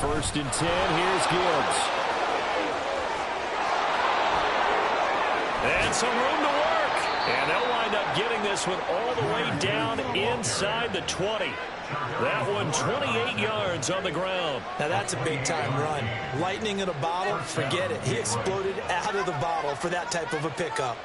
1st and 10. Here's Gibbs. And some room to work. And they'll wind up getting this one all the way down inside the 20. That one 28 yards on the ground. Now that's a big-time run. Lightning in a bottle, forget it. He exploded out of the bottle for that type of a pickup.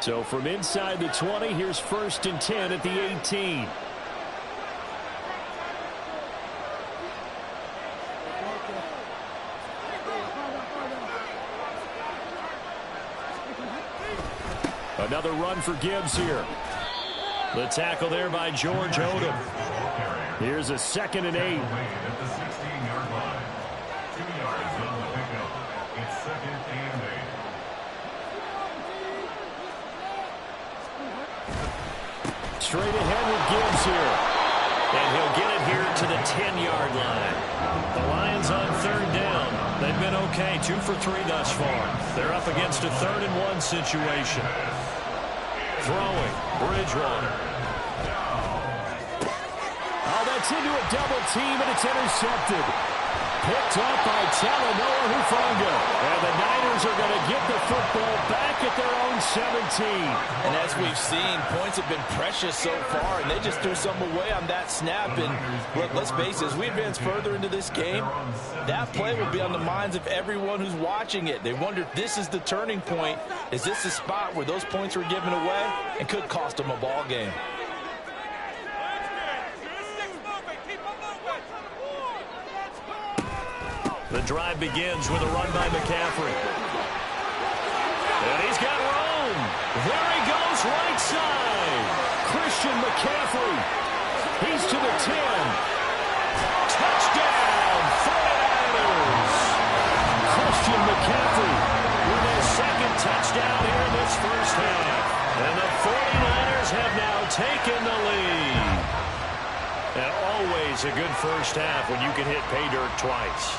So from inside the 20, here's 1st and 10 at the 18. Another run for Gibbs here. The tackle there by George Odom. Here's a 2nd and 8. Straight ahead with Gibbs here. And he'll get it here to the 10-yard line. The Lions on 3rd down. They've been okay, 2 for 3 thus far. They're up against a 3rd and 1 situation. Throwing, Bridgewater. Oh, that's into a double team, and it's intercepted. Picked up by Talanoa Hufanga. And the Niners are going to get the football back at their own 17. And as we've seen, points have been precious so far, and they just threw some away on that snap. And look, let's face it, as we advance further into this game, that play will be on the minds of everyone who's watching it. They wonder if this is the turning point. Is this the spot where those points were given away and could cost them a ball game? The drive begins with a run by McCaffrey. And he's got room. There he goes, right side. Christian McCaffrey. He's to the 10. Touchdown, 49ers. Christian McCaffrey with his 2nd touchdown here in this first half. And the 49ers have now taken the lead. And always a good first half when you can hit pay dirt twice.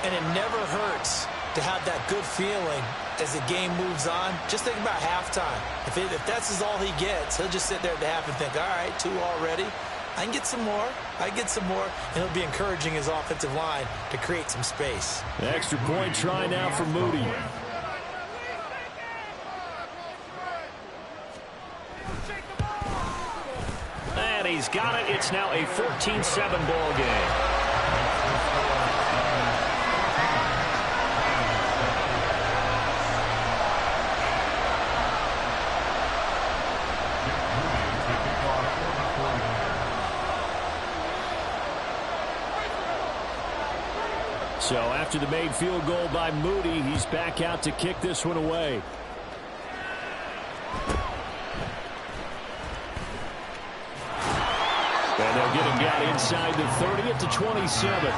And it never hurts to have that good feeling as the game moves on. Just think about halftime. If that's all he gets, he'll just sit there at the half and think, all right, 2 already. I can get some more. I get some more. And he'll be encouraging his offensive line to create some space. The extra point try now for Moody. And he's got it. It's now a 14-7 ball game. So after the made field goal by Moody, he's back out to kick this one away. And they'll get him down inside the 30 at the 27.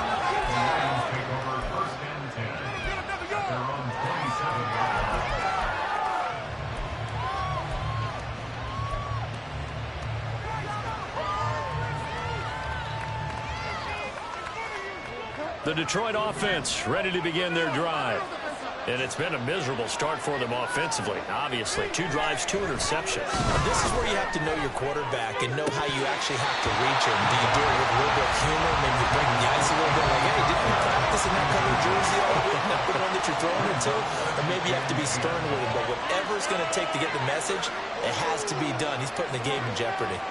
The Detroit offense ready to begin their drive. And it's been a miserable start for them offensively, obviously. 2 drives, 2 interceptions. This is where you have to know your quarterback and know how you actually have to reach him. Do you do it with a little bit of humor? Maybe you break the ice a little bit like, hey, didn't you practice in that color jersey all week? That's the one that you're throwing it to? Or maybe you have to be stern with him. But whatever it's going to take to get the message, it has to be done. He's putting the game in jeopardy.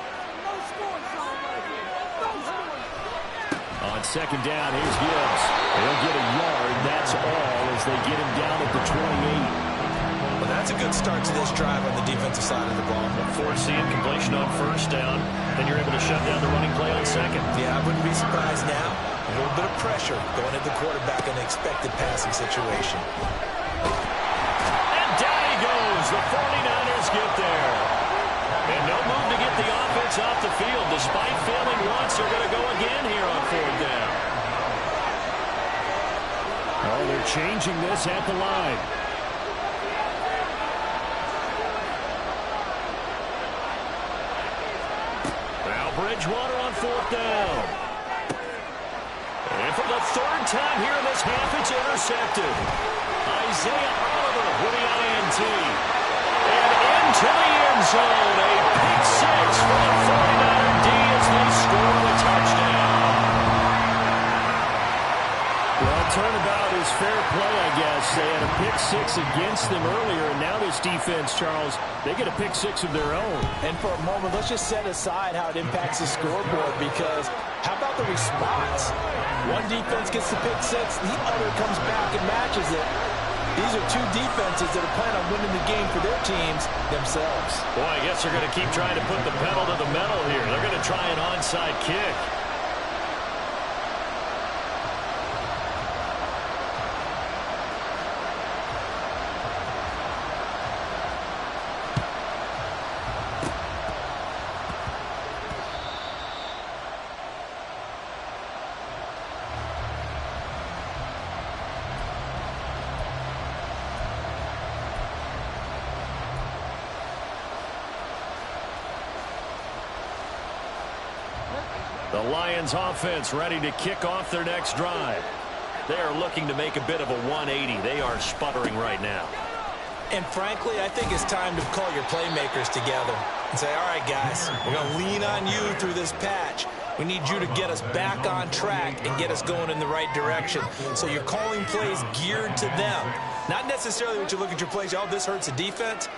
On 2nd down, here's Gibbs. He'll get a yard, that's all, as they get him down at the 28. Well, that's a good start to this drive on the defensive side of the ball. Forcing completion on 1st down, then you're able to shut down the running play on 2nd. Yeah, I wouldn't be surprised now. A little bit of pressure going at the quarterback in an expected passing situation. And down he goes. The 49ers get there. And no move to get the offense off the field. Despite failing once, they're going to go again here on 4th down. Oh, they're changing this at the line. Now Bridgewater on 4th down. And for the 3rd time here in this half, it's intercepted. Isaiah Oliver with the INT. And into the end zone, a pick 6 for the 49er D as they score the touchdown. Well, turnabout is fair play, I guess. They had a pick 6 against them earlier, and now this defense, Charles, they get a pick 6 of their own. And for a moment, let's just set aside how it impacts the scoreboard, because how about the response? One defense gets the pick 6, the other comes back and matches it. These are two defenses that are planning on winning the game for their teams themselves. Boy, I guess they're going to keep trying to put the pedal to the metal here. They're going to try an onside kick. The Lions offense ready to kick off their next drive. They are looking to make a bit of a 180. They are sputtering right now. And frankly, I think it's time to call your playmakers together and say, all right, guys, we're going to lean on you through this patch. We need you to get us back on track and get us going in the right direction. So you're calling plays geared to them. Not necessarily what you look at your plays, oh, this hurts the defense.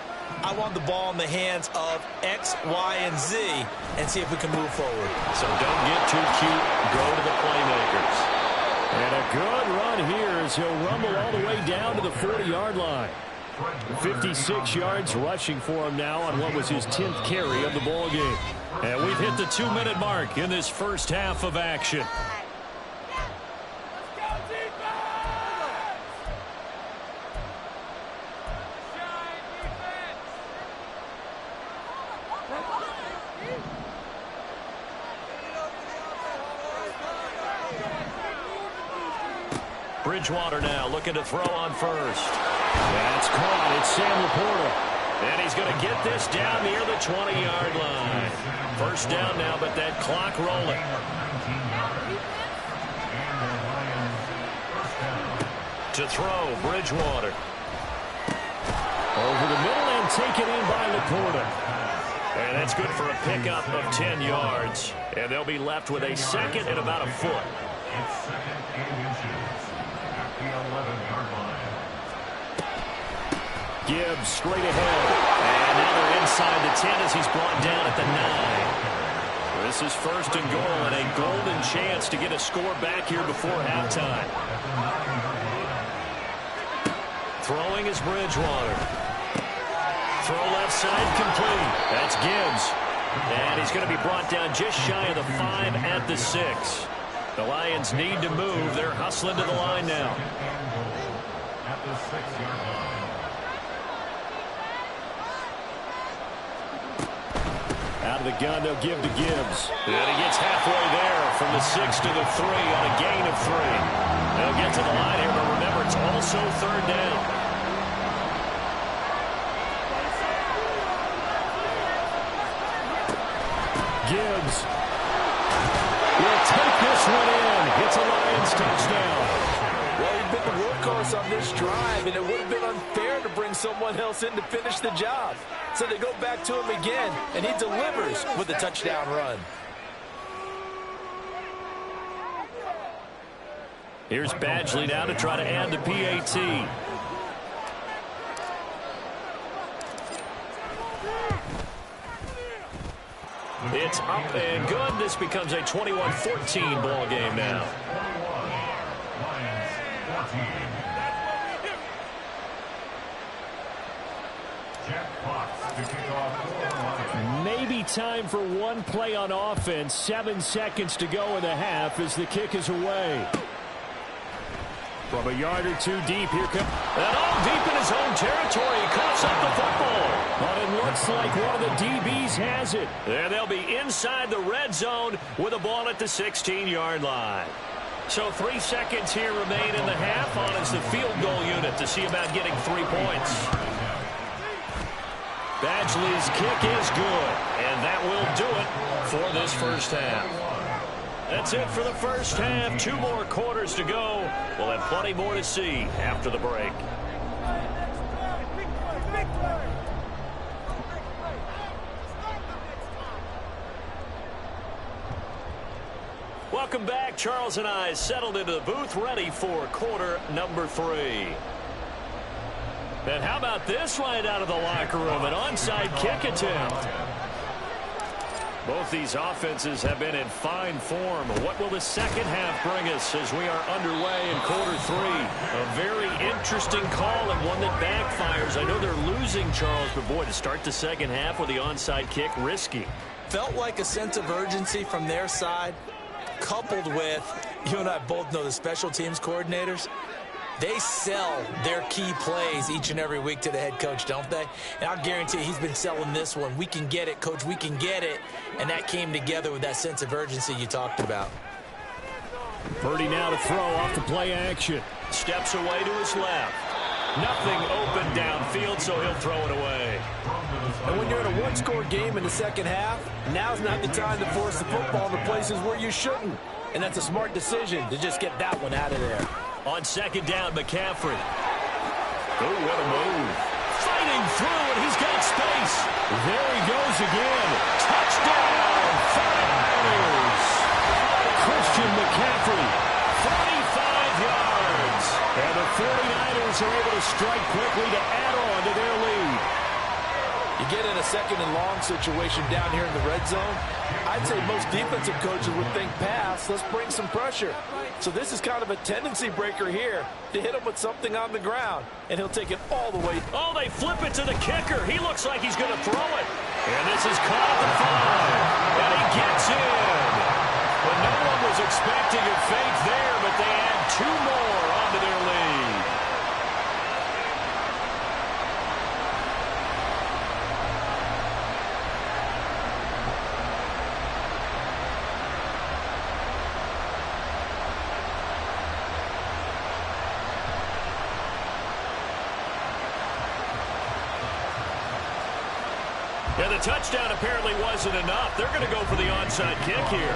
I want the ball in the hands of X, Y, and Z and see if we can move forward. So don't get too cute. Go to the playmakers. And a good run here as he'll rumble all the way down to the 40-yard line. 56 yards rushing for him now on what was his 10th carry of the ball game. And we've hit the 2-minute mark in this first half of action. Bridgewater now looking to throw on first. That's caught. It's Sam Laporta. And he's going to get this down near the 20-yard line. First down now, but that clock rolling. To throw, Bridgewater. Over the middle and taken in by Laporta. And that's good for a pickup of 10 yards. And they'll be left with a second and about a foot. Gibbs straight ahead. And now they're inside the 10 as he's brought down at the 9. This is first and goal and a golden chance to get a score back here before halftime. Throwing is Bridgewater. Throw left side complete. That's Gibbs. And he's going to be brought down just shy of the 5 at the 6. The Lions need to move. They're hustling to the line now. At the 6-yard line. Out of the gun, they'll give to Gibbs. And he gets halfway there from the 6 to the 3 on a gain of 3. They'll get to the line here, but remember, it's also third down. Gibbs will take this one in. It's a Lions touchdown. Well, he's been the workhorse on this drive, and it would have been unfair to bring someone else in to finish the job. So they go back to him again, and he delivers with a touchdown run. Here's Badgley now to try to add the PAT. It's up and good. This becomes a 21-14 ball game now. Maybe time for one play on offense. 7 seconds to go in the half as the kick is away. From a yard or two deep, here comes... And all deep in his own territory. He coughs up the football. But it looks like one of the DBs has it. And they'll be inside the red zone with a ball at the 16-yard line. So 3 seconds here remain in the half on as the field goal unit to see about getting 3 points. Badgley's kick is good, and that will do it for this first half. That's it for the first half. 2 more quarters to go. We'll have plenty more to see after the break. Welcome back. Charles and I settled into the booth, ready for quarter number 3. And how about this right out of the locker room? An onside kick attempt. Both these offenses have been in fine form. What will the second half bring us as we are underway in quarter 3? A very interesting call and one that backfires. I know they're losing, Charles, but boy, to start the second half with the onside kick, risky. Felt like a sense of urgency from their side, coupled with, you and I both know the special teams coordinators. They sell their key plays each and every week to the head coach, don't they? And I'll guarantee you he's been selling this one. We can get it, coach, we can get it. And that came together with that sense of urgency you talked about. Purdy now to throw off the play action. Steps away to his left. Nothing open downfield, so he'll throw it away. And when you're in a one-score game in the second half, now's not the time to force the football to places where you shouldn't. And that's a smart decision to just get that one out of there. On second down, McCaffrey. Oh, what a move. Fighting through, and he's got space. There he goes again. Touchdown, 49ers. Christian McCaffrey. 45 yards. And the 49ers are able to strike quickly to add on to their lead. You get in a second and long situation down here in the red zone, I'd say most defensive coaches would think pass, let's bring some pressure. So this is kind of a tendency breaker here to hit him with something on the ground, and he'll take it all the way. Oh, they flip it to the kicker. He looks like he's going to throw it. And this is caught at the 5. And he gets in. Well, no one was expecting a fake there, but they add 2 more onto their lead. Yeah, the touchdown apparently wasn't enough. They're going to go for the onside kick here.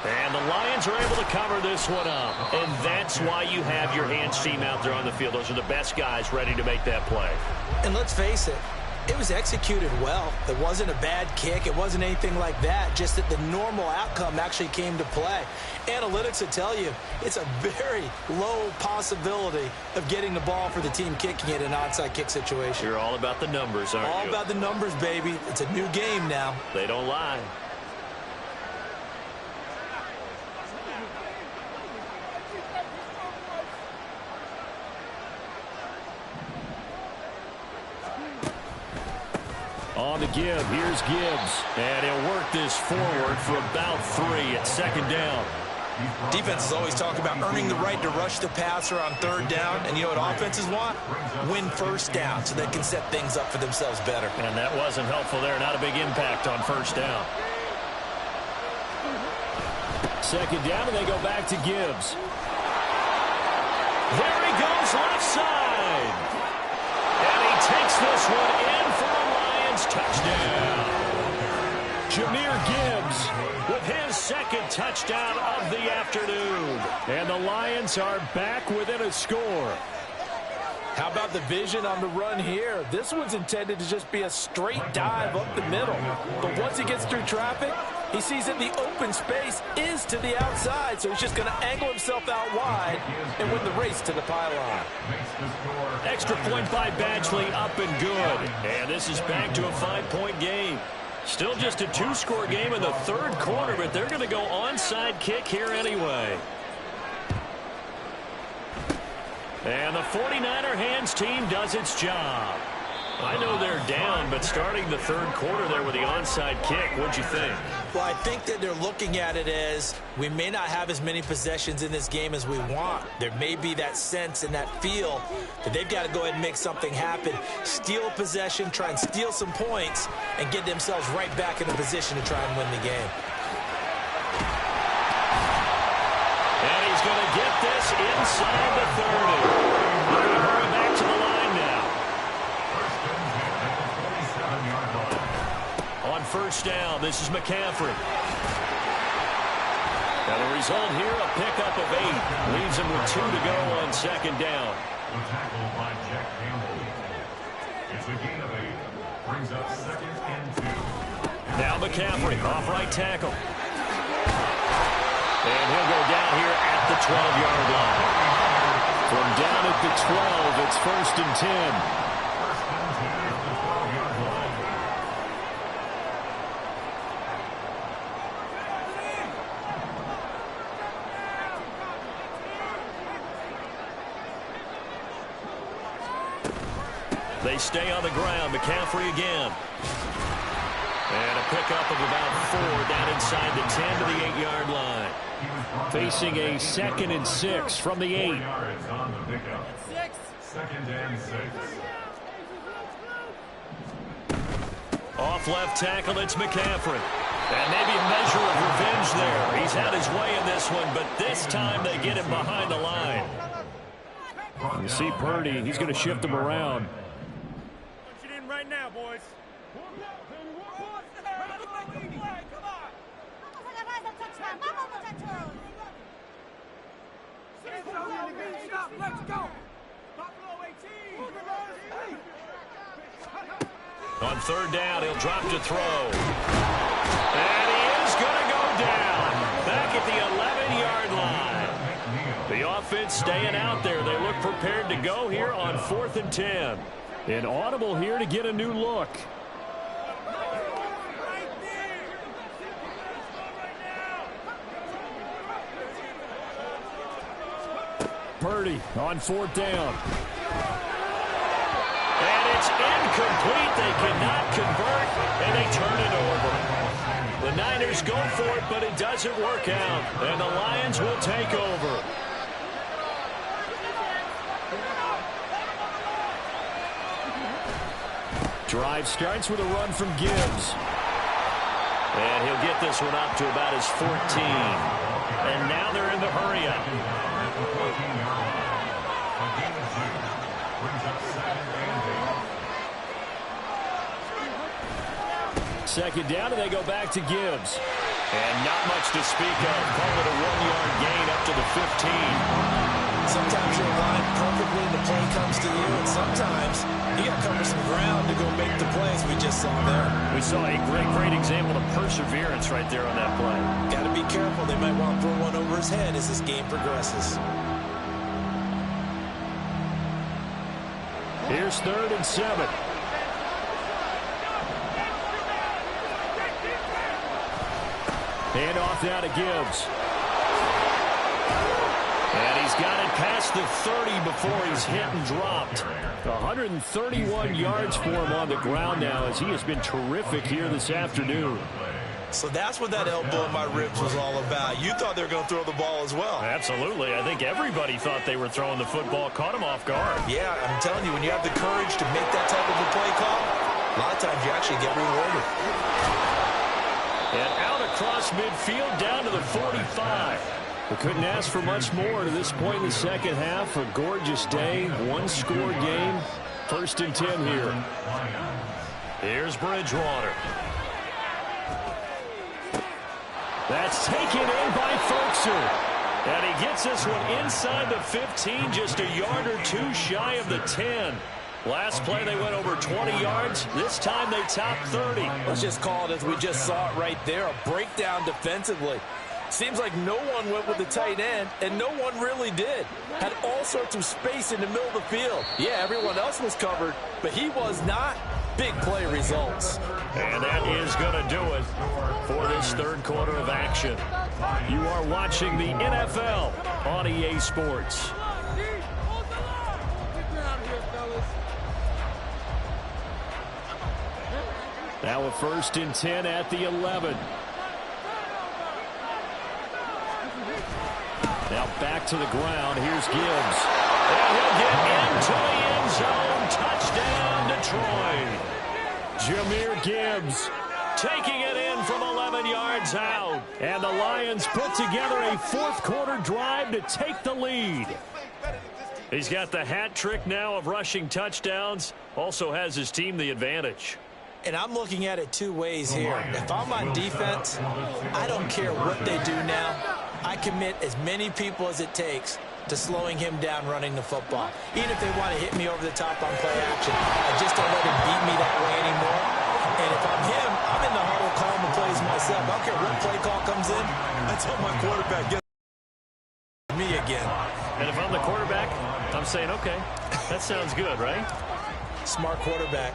And the Lions are able to cover this one up. And that's why you have your hands team out there on the field. Those are the best guys ready to make that play. And let's face it, it was executed well. It wasn't a bad kick. It wasn't anything like that. Just that the normal outcome actually came to play. Analytics will tell you it's a very low possibility of getting the ball for the team kicking it in an onside kick situation. You're all about the numbers, aren't you? All about the numbers, baby. It's a new game now. They don't lie. On the give, here's Gibbs. And he'll work this forward for about 3 at second down. Defenses always talk about earning the right to rush the passer on third down. And you know what offenses want? Win first down so they can set things up for themselves better. And that wasn't helpful there. Not a big impact on first down. Second down, and they go back to Gibbs. There he goes, left side. And he takes this one in for a Lions touchdown. Jahmyr Gibbs with his second touchdown of the afternoon. And the Lions are back within a score. How about the vision on the run here? This one's intended to just be a straight dive up the middle. But once he gets through traffic, he sees that the open space is to the outside, so he's just going to angle himself out wide and win the race to the pylon. Extra point by Badgley, up and good. And this is back to a 5-point game. Still just a 2-score game in the third quarter, but they're going to go onside kick here anyway. And the 49er hands team does its job. I know they're down, but starting the third quarter there with the onside kick, what'd you think? Well, I think that they're looking at it as we may not have as many possessions in this game as we want. There may be that sense and that feel that they've got to go ahead and make something happen. Steal a possession, try and steal some points, and get themselves right back in a position to try and win the game. going to get this inside the 30. They hurry back to the line now. On first down, this is McCaffrey. Now the result here, a pickup of 8. Leaves him with 2 to go on second down. The tackle by Jack Campbell. It's a gain of 8. Brings up 2nd and 2. Now McCaffrey, off right tackle. And he'll go down here at the 12-yard line. From down at the 12, it's 1st and 10. They stay on the ground. McCaffrey again. And a pickup of about 4 down inside the 10 to the 8-yard line. Facing a 2nd and 6 from the 8. 2nd and 6. Off left tackle, it's McCaffrey. And maybe a measure of revenge there. He's had his way in this one, but this time they get him behind the line. You see Purdy, he's going to shift him around. Right now, boys. Let's go. On third down, he'll drop to throw. And he is going to go down. Back at the 11-yard line. The offense staying out there. They look prepared to go here on 4th and 10. An audible here to get a new look. Purdy on 4th down. And it's incomplete. They cannot convert, and they turn it over. The Niners go for it, but it doesn't work out. And the Lions will take over. Drive starts with a run from Gibbs. And he'll get this one up to about his 14. And now they're in the hurry-up. Second down, and they go back to Gibbs. And not much to speak of. Call it a 1-yard gain up to the 15. Sometimes you're aligned perfectly and the play comes to you, and sometimes you got to cover some ground to go make the plays we just saw there. We saw a great example of perseverance right there on that play. Got to be careful. They might want to throw one over his head as this game progresses. Here's 3rd and 7. Hand off now to Gibbs. And he's got it past the 30 before he's hit and dropped. 131 yards for him on the ground now as he has been terrific here this afternoon. So that's what that elbow in my ribs was all about. You thought they were going to throw the ball as well. Absolutely. I think everybody thought they were throwing the football, caught him off guard. Yeah, I'm telling you, when you have the courage to make that type of a play call, a lot of times you actually get rewarded. And out across midfield down to the 45. We couldn't ask for much more to this point in the second half. A gorgeous day, one-score game. 1st and 10 here. Here's Bridgewater. That's taken in by Folkser. And he gets this one inside the 15, just a yard or 2 shy of the 10. Last play they went over 20 yards. This time they topped 30. Let's just call it as we just saw it right there. A breakdown defensively. Seems like no one went with the tight end, and no one really did. Had all sorts of space in the middle of the field. Yeah, everyone else was covered, but he was not. Big play results. And that is going to do it for this third quarter of action. You are watching the NFL on EA Sports. Now a 1st and 10 at the 11. Now back to the ground. Here's Gibbs. And he'll get into the end zone. Touchdown, Detroit. Jahmyr Gibbs taking it in again from 11 yards out. And the Lions put together a fourth-quarter drive to take the lead. He's got the hat trick now of rushing touchdowns. Also has his team the advantage. And I'm looking at it two ways here. If I'm on defense, I don't care what they do now. I commit as many people as it takes to slowing him down running the football. Even if they want to hit me over the top on play action, I just don't let him beat me that way anymore. And if I'm him, I'm in the huddle calling the plays myself. I don't care what play call comes in until my quarterback gets me again. And if I'm the quarterback, I'm saying, okay, that sounds good, right? Smart quarterback.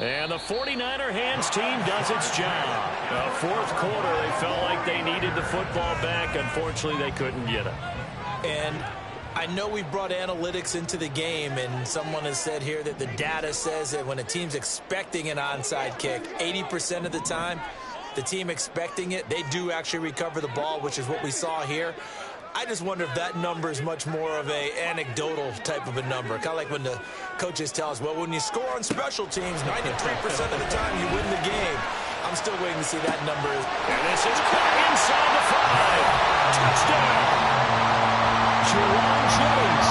And the 49er hands team does its job. The fourth quarter, they felt like they needed the football back. Unfortunately, they couldn't get it. And I know we brought analytics into the game, and someone has said here that the data says that when a team's expecting an onside kick, 80% of the time, the team expecting it, they do actually recover the ball, which is what we saw here. I just wonder if that number is much more of a anecdotal type of a number. Kind of like when the coaches tell us, well, when you score on special teams, 93% of the time you win the game. I'm still waiting to see that number. And this is caught inside the 5. Touchdown. Jerron Jennings,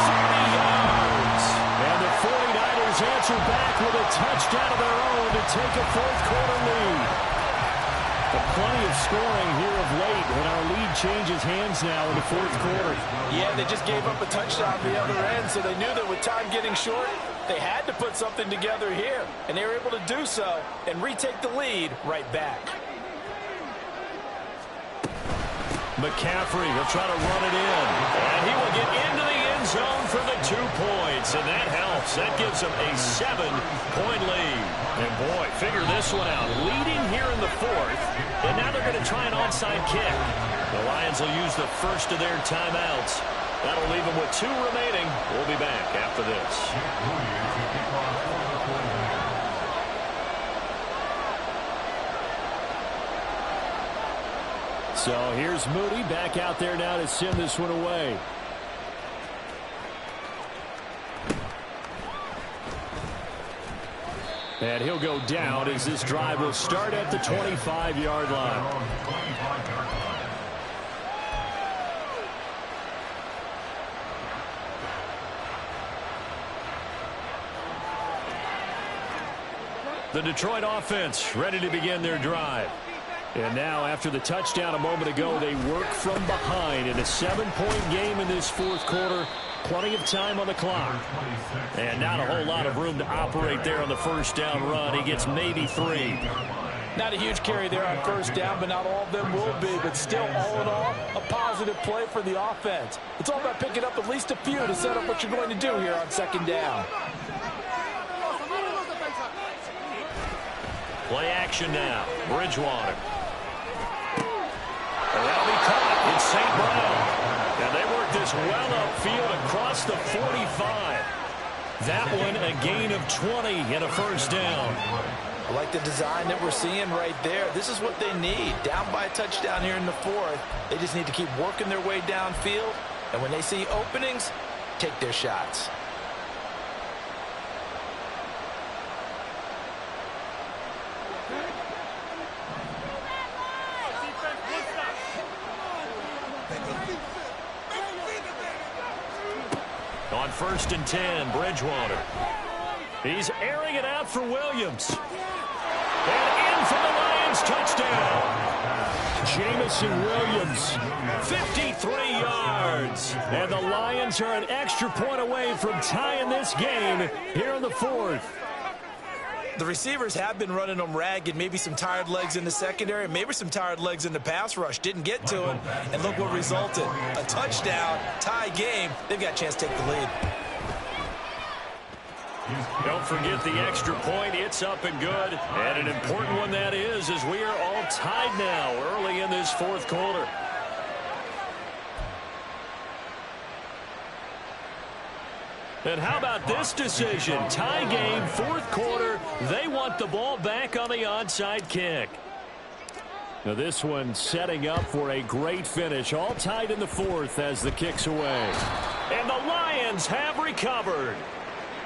30 yards. And the 49ers answer back with a touchdown of their own to take a fourth-quarter lead. Plenty of scoring here of late, and our lead changes hands now in the fourth quarter. Yeah, they just gave up a touchdown the other end, so they knew that with time getting short, they had to put something together here, and they were able to do so and retake the lead right back. McCaffrey will try to run it in, and he will get into the end zone for the 2 points, and that helps. That gives them a 7-point lead. And boy, figure this one out. Leading here in the fourth, and now they're going to try an onside kick. The Lions will use the first of their timeouts. That'll leave them with 2 remaining. We'll be back after this. So here's Moody back out there now to send this one away. And he'll go down as this drive will start at the 25-yard line. The Detroit offense ready to begin their drive. And now, after the touchdown a moment ago, they work from behind in a 7-point game in this fourth quarter. Plenty of time on the clock. And not a whole lot of room to operate there on the first down run. He gets maybe 3. Not a huge carry there on first down, but not all of them will be. But still, all in all, a positive play for the offense. It's all about picking up at least a few to set up what you're going to do here on second down. Play action now. Bridgewater. And that'll be caught. It's St. Brown. And they work this well upfield across the 45. That one a gain of 20 and a first down. I like the design that we're seeing right there. This is what they need. Down by a touchdown here in the fourth. They just need to keep working their way downfield. And when they see openings, take their shots. On 1st and 10, Bridgewater. He's airing it out for Williams. And in for the Lions, touchdown. Jamison Williams, 53 yards. And the Lions are an extra point away from tying this game here in the fourth. The receivers have been running them ragged. Maybe some tired legs in the secondary, maybe some tired legs in the pass rush. Didn't get to him, and look what resulted. A touchdown, tie game. They've got a chance to take the lead. Don't forget the extra point. It's up and good. And an important one that is, as we are all tied now early in this fourth quarter. And how about this decision? Tie game, fourth quarter. They want the ball back on the onside kick. Now this one setting up for a great finish. All tied in the fourth as the kick's away. And the Lions have recovered.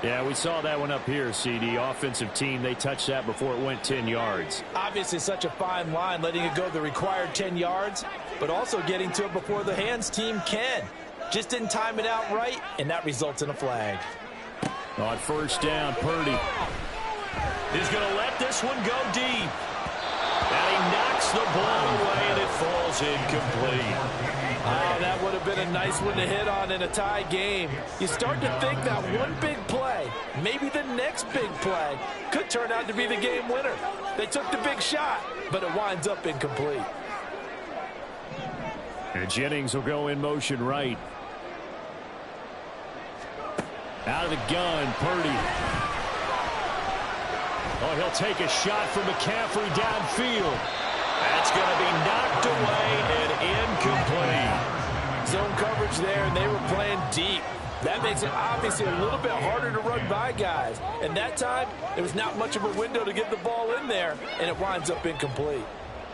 Yeah, we saw that one up here, CD. Offensive team, they touched that before it went 10 yards. Obviously, such a fine line, letting it go the required 10 yards, but also getting to it before the hands team can. Just didn't time it out right, and that results in a flag. On first down, Purdy. He's going to let this one go deep. And he knocks the ball away, and it falls incomplete. Oh, that would have been a nice one to hit on in a tie game. You start to think that one big play, maybe the next big play, could turn out to be the game winner. They took the big shot, but it winds up incomplete. And Jennings will go in motion right. Out of the gun, Purdy. Oh, he'll take a shot from McCaffrey downfield. That's going to be knocked away and incomplete. Zone coverage there, and they were playing deep. That makes it obviously a little bit harder to run by guys. And that time, there was not much of a window to get the ball in there, and it winds up incomplete.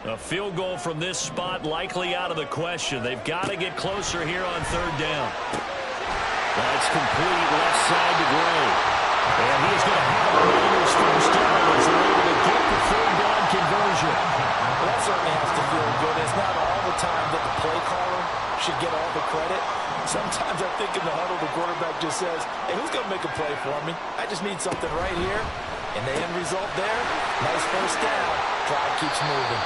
A field goal from this spot likely out of the question. They've got to get closer here on third down. That's complete left side to Gray. And he is going to have the Niners first down as they're able to get the third down conversion. Well, that certainly has to feel good. It's not all the time that the play caller should get all the credit. Sometimes I think in the huddle, the quarterback just says, hey, who's going to make a play for me? I just need something right here. And the end result there, nice first down. Drive keeps moving.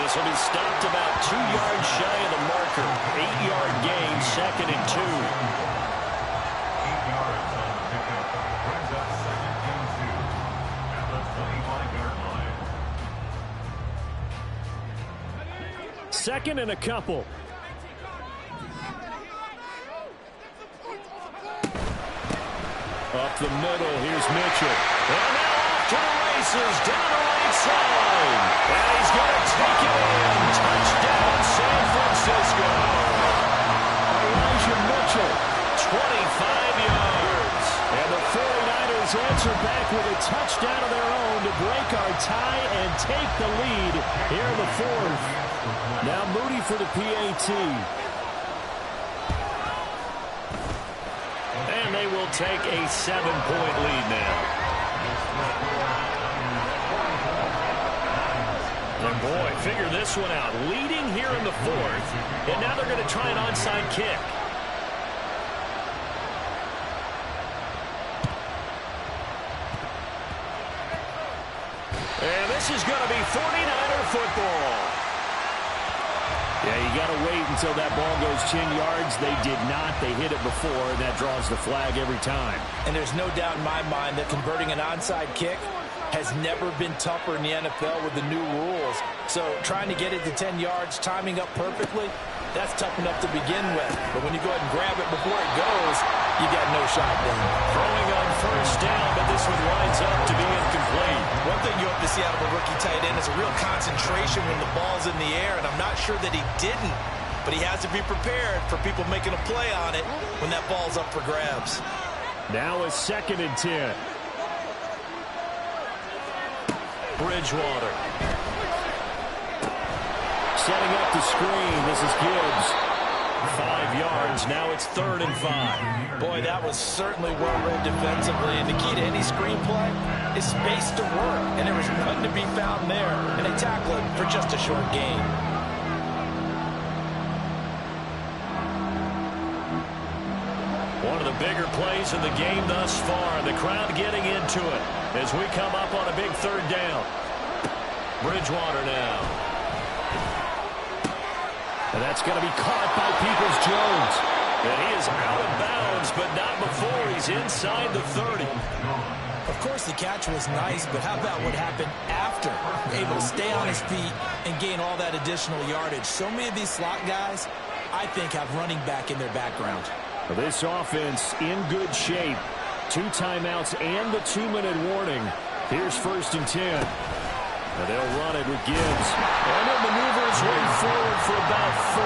This will be stopped about 2 yards shy of the marker. 8-yard gain, 2nd and 2. 8 yards on the pickup. Brings up 2nd and 2 at the 25-yard line. 2nd and a couple. Up the middle, here's Mitchell. And now off to the races, down the right side. And he's going to take it in. Touchdown, San Francisco. Elijah Mitchell. 25 yards. And the 49ers answer back with a touchdown of their own to break our tie and take the lead here in the 4th. Now Moody for the PAT. And they will take a 7-point lead now. And boy, figure this one out. Leading here in the 4th, and now they're going to try an onside kick. And this is going to be 49er football. Yeah, you got to wait until that ball goes 10 yards. They did not. They hit it before, and that draws the flag every time. And there's no doubt in my mind that converting an onside kick has never been tougher in the NFL with the new rules. So trying to get it to 10 yards, timing up perfectly, that's tough enough to begin with. But when you go ahead and grab it before it goes, you got no shot then. Throwing on first down, but this one winds up to be incomplete. One thing you hope to see out of a rookie tight end is a real concentration when the ball's in the air, and I'm not sure that he didn't. But he has to be prepared for people making a play on it when that ball's up for grabs. Now a 2nd and 10. Bridgewater. Setting up the screen. This is Gibbs. 5 yards. Now it's 3rd and 5. Boy, that was certainly well read defensively. And the key to any screenplay is space to work. And there was none to be found there. And they tackle it for just a short gain. One of the bigger plays in the game thus far. The crowd getting into it as we come up on a big 3rd down. Bridgewater now. And that's going to be caught by Peoples-Jones. And he is out of bounds, but not before he's inside the 30. Of course, the catch was nice, but how about what happened after? Able to stay on his feet and gain all that additional yardage. So many of these slot guys, I think, have running back in their background. This offense in good shape. 2 timeouts and the 2-minute warning. Here's 1st and 10. And they'll run it with Gibbs. And he'll maneuver his way forward for about 4.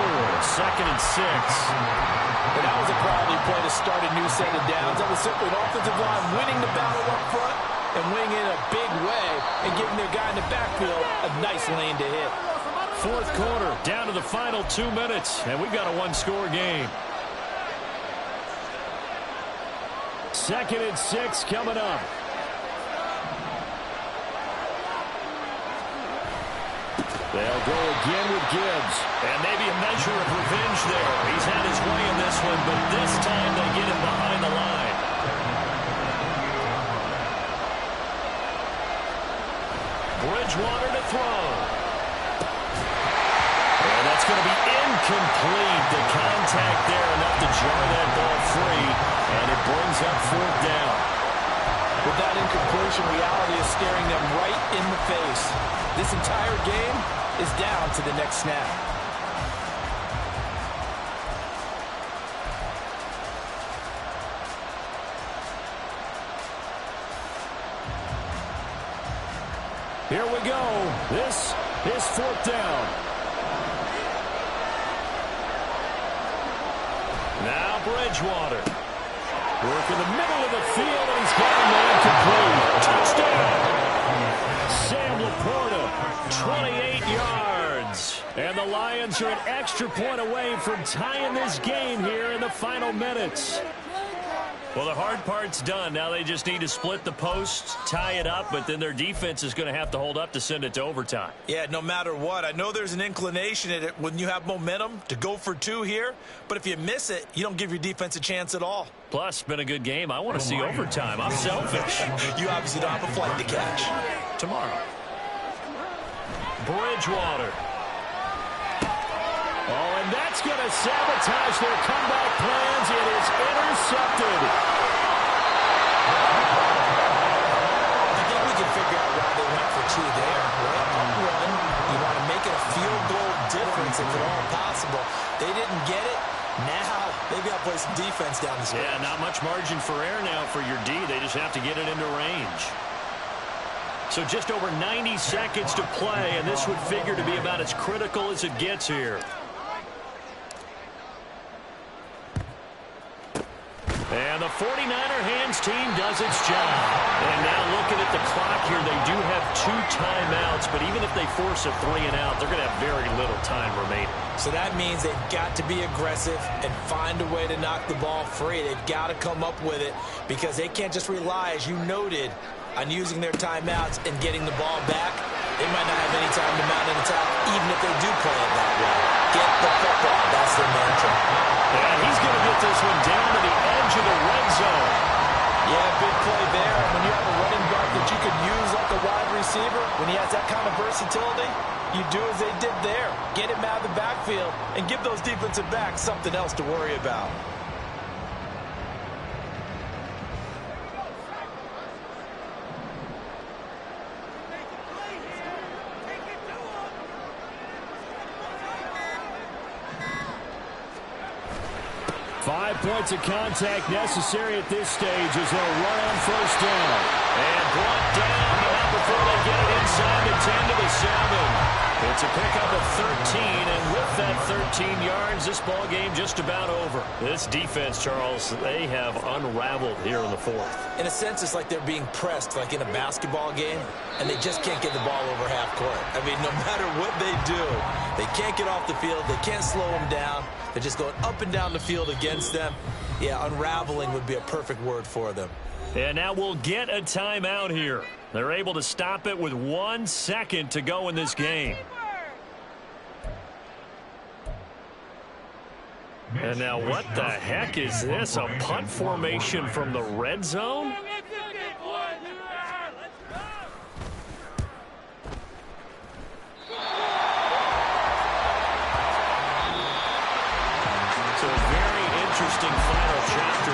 2nd and 6. But that was a quality play to start a new set of downs. That was simply an offensive line winning the battle up front and winning in a big way and giving their guy in the backfield a nice lane to hit. 4th quarter, down to the final 2 minutes, and we've got a 1-score game. 2nd and 6 coming up. They'll go again with Gibbs. And maybe a measure of revenge there. He's had his way in this one, but this time they get him behind the line. Bridgewater to throw. And that's going to be incomplete. The contact there enough to jar that ball free. And it brings up 4th down. With that incompletion, reality is staring them right in the face. This entire game is down to the next snap. Here we go. This is 4th down. Now Bridgewater. Work in the middle of the field, and he's got a man complete. Touchdown! Sam Laporta, 28 yards. And the Lions are an extra point away from tying this game here in the final minutes. Well, the hard part's done. Now they just need to split the posts, tie it up, but then their defense is going to have to hold up to send it to overtime. Yeah, no matter what. I know there's an inclination in it when you have momentum to go for 2 here, but if you miss it, you don't give your defense a chance at all. Plus, it's been a good game. I want to see overtime. I'm selfish. You obviously don't have a flight to catch. Tomorrow. Bridgewater. Oh, and that's going to sabotage their comeback plans. It is intercepted. I think we can figure out why they went for 2 there. Right? One, you want to make it a field goal difference if at all possible. They didn't get it. Now, they've got to play some defense down the stretch. Yeah, not much margin for error now for your D. They just have to get it into range. So just over 90 seconds to play, and this would figure to be about as critical as it gets here. And the 49er hands team does its job. And now looking at the clock here, they do have 2 timeouts, but even if they force a 3-and-out, they're going to have very little time remaining. So that means they've got to be aggressive and find a way to knock the ball free. They've got to come up with it because they can't just rely, as you noted, on using their timeouts and getting the ball back. They might not have any time to mount an attack, even if they do play it that way. Get the football. That's their mantra. And he's going to get this one down to the edge of the red zone. Yeah, big play there. When you have a running back that you could use like a wide receiver, when he has that kind of versatility, you do as they did there. Get him out of the backfield and give those defensive backs something else to worry about. 5 points of contact necessary at this stage as they'll run on 1st down. And brought down, but not before they get it inside the 10 to the 7. It's a pickup of 13, and with that 13 yards, this ball game just about over. This defense, Charles, they have unraveled here in the 4th. In a sense, it's like they're being pressed like in a basketball game, and they just can't get the ball over half court. I mean, no matter what they do, they can't get off the field. They can't slow them down. They're just going up and down the field against them. Yeah, unraveling would be a perfect word for them. And now we'll get a timeout here. They're able to stop it with 1 second to go in this game. And now what the heck is this? A punt formation from the red zone? So a very interesting final chapter